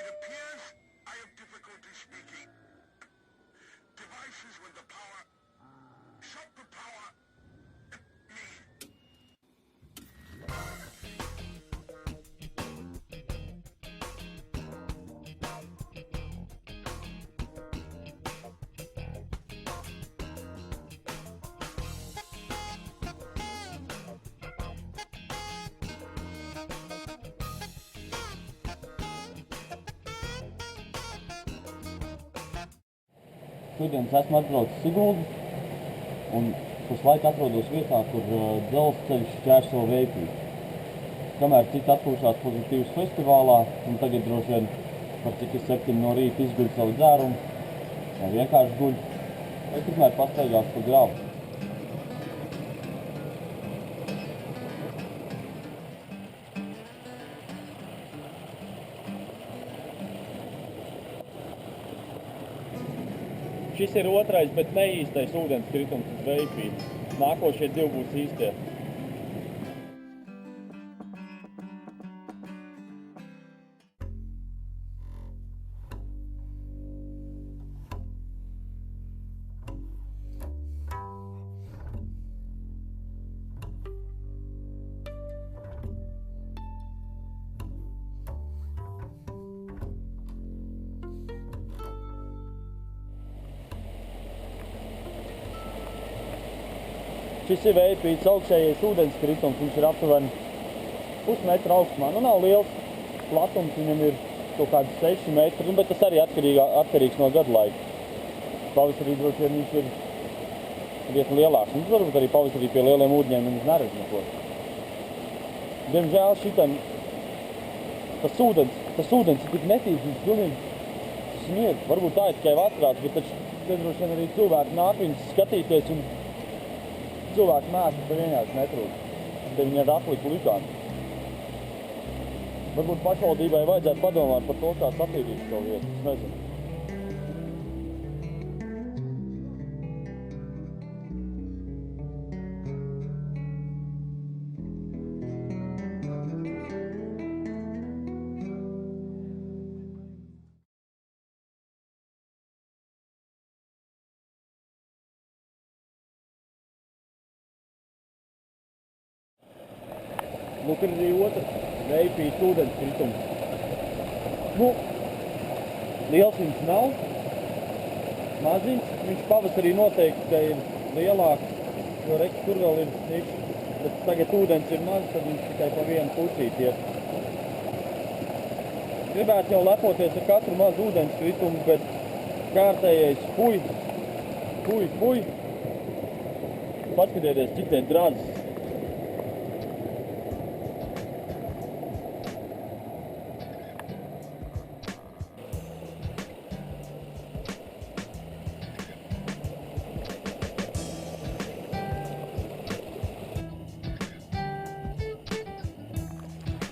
It appears I have difficulty speaking. Devices with the power. Shut the power. Me. Šodien esmu atbraucis Siguldu un pašlaik atrodos vietā, kur dzelzceļš šķērso Veipīti. Kamēr citi atpūšās Pozitīvas festivālā, un tagad droši vien par cik 7 no rīta izguļ savu dzērumu, vai vienkārši guļ, vai tikmēr pastaigās pa gravu. Šis ir otrais, bet neīstais ūdenskritums uz Veipīti. Nākošie 2 būs īstie. Šis ir Veipītes augšējais ūdenskritums, viņš ir aptuveni pusmetra augstumā. Nu, nav liels platums, viņam ir kaut kādi 6 metri, bet tas arī atkarīgs no gadu laika. Pavasarī droši vien viņš ir vietni lielāks. Viņš varbūt arī pavasarī pie lieliem ūdeņiem nemaz neredz neko. Diemžēl šitam tas ūdens ir tik netīrs, viņš pilnīgi sniedz. Varbūt tā ir tikai vasarās, bet taču te droši vien arī cilvēki nāk viņus skatīties un cilvēku mēsli te vienkārši netrūk. Te viņi ir atliku likāni. Varbūt pašvaldībai vajadzētu padomāt par to, kā satīrīt šo vietu. Es nezinu. Lūk, ir arī otrs Veipītes ūdenskritums. Nu, liels viņš nav, maziņš. Viņš pavasarī noteikti, ka ir lielāks, jo reks tur vēl ir nikšs. Bet tagad ūdens ir maz, tad viņš tikai pa vienu pusīt iet. Gribētu jau lepoties ar katru mazu ūdenskritumu, bet kārtējais puj. Paskatieties, cik tie drāzes.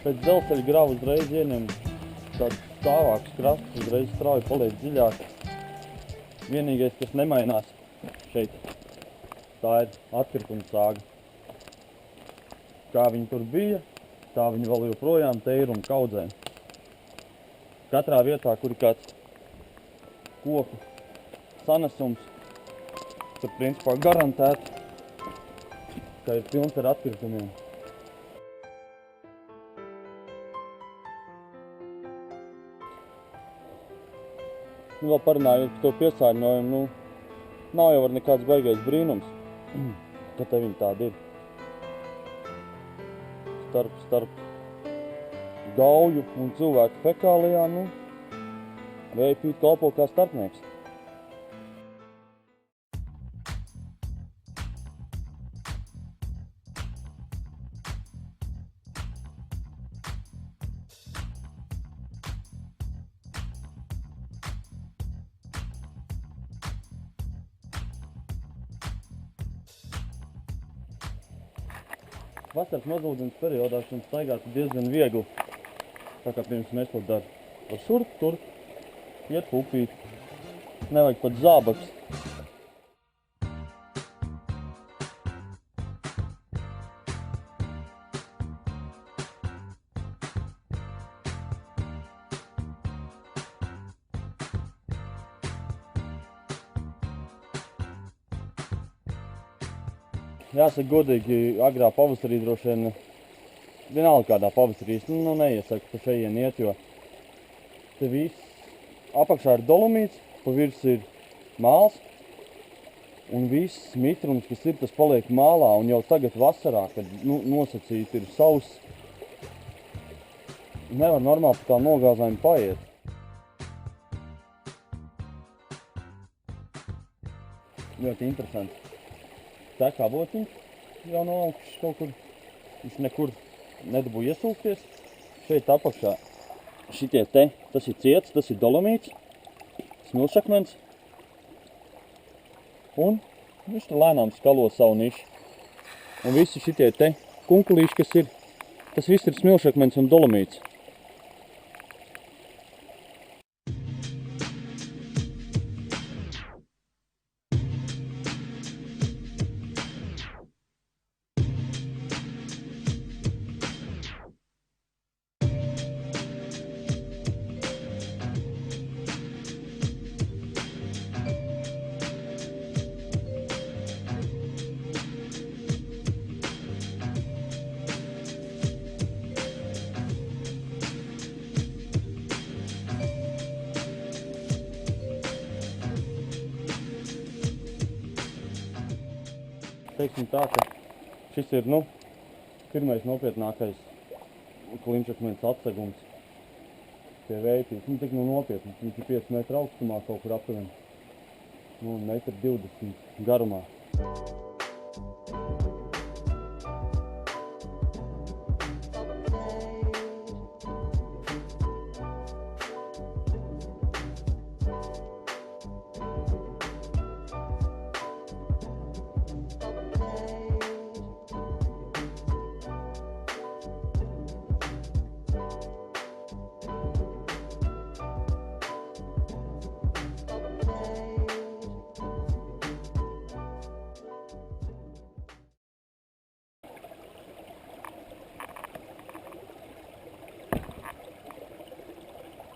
Pēc dzelzceļa grava uzreiz ieņem tāds stāvāks krasts, uzreiz strauji paliek dziļāk. Vienīgais, kas nemainās šeit, tā ir atkrituma sāga. Kā viņa tur bija, tā viņa vēl joprojām te ir un kaudzē. Katrā vietā, kur ir kāds koku sanesums, tad principā garantēti, ka ir pilns ar atkritumiem. Nu, vēl parunājot par to piesārņojumu, nav jau var nekāds baigais brīnums, ka te viņi tādi ir. Starp gauju un cilvēku fekālijām, Veipīte kalpo kā starpnieks. Vasaras mazūdens periodā šim staigāt ir diezgan viegli, tā kā pirms mēs to daram. Var šurp, turp, iet pa upīti. Nevajag pat zābaks. jāsaka godīgi, agrā pavasarī droši vien, vienalga kādā pavasarī, nu neiesaku pa šeien iet, jo te viss apakšā ir dolomīts, pa virs ir māls, un viss mitrums, kas ir, tas paliek mālā, un jau tagad vasarā, kad nosacīti ir sauss, nevar normāli pa tā nogāzājumi paiet. Ļoti interesanti. Tekā bociņš jau no augšas kaut kur. Viņš nekur nedabū iesūkties. Šeit apakšā šitie te, tas ir ciets, tas ir dolomīts, smilšakmens. Un viņš tur lēnām skalo savu nišu. Un visi šitie te kunkulīši, kas ir, tas viss ir smilšakmens un dolomīts. Teiksim tā, ka šis ir, pirmais nopietnākais klimšakmens atsegums pie vējpils. Tik nopietni, viņš ir 5 metru augstumā kaut kur aptuveni, 1,20 m garumā.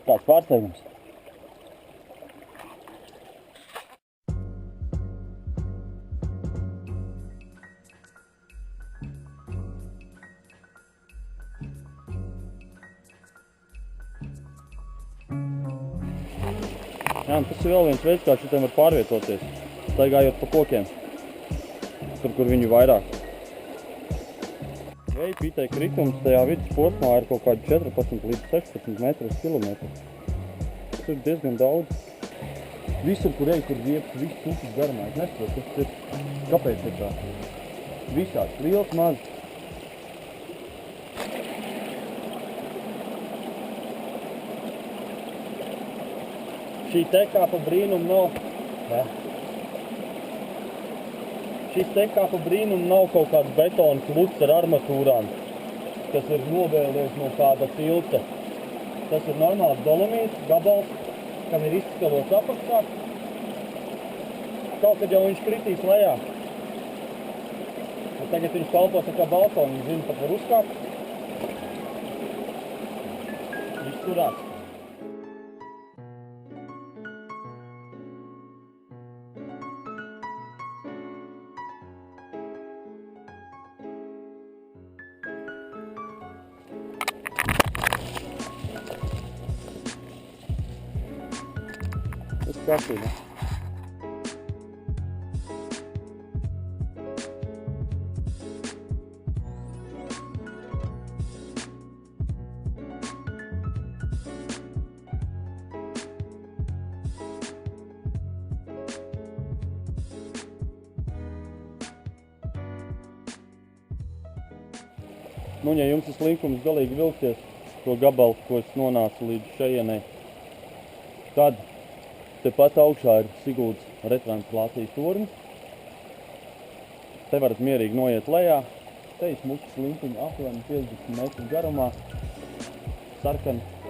Tāds pārsteigums. Jā, tas ir vēl viens veids, kā šitiem var pārvietoties, staigājot pa kokiem, tur, kur viņu vairāk. Vējpītei kritums tajā vidus posmā ir kaut kādi 14 līdz 16 metru uz kilometru. Tas ir diezgan daudz. Visur, kur ej, kur vietas, viss upes garumā. Es nesaprotu, kas ir, kāpēc ir tā. Visāds, liels, maz. Šī tekā pa brīnumu nav. Šis tekā pa brīnumu nav kaut kāds betona kluts ar armatūrām, kas ir novēlies no kāda tilta. Tas ir normāls dolomīts, gabals, kam ir izskalots apakšā. Kaut kad jau viņš kritīs lejā. Un tagad viņš kalpo tā kā balkonu, viņš zina, pat var uzkāpt. Viņš turās. Tas kārtībā. Ja jums ir slinkums galīgi vilkties to gabalu, ko es nonācu līdz šejienei, tad tepat augšā ir Siguldas retranslācijas tornis. Te varat mierīgi noiet lejā. Te ir smuki slinkuņi aptuveni 50 metru garumā. Sarkani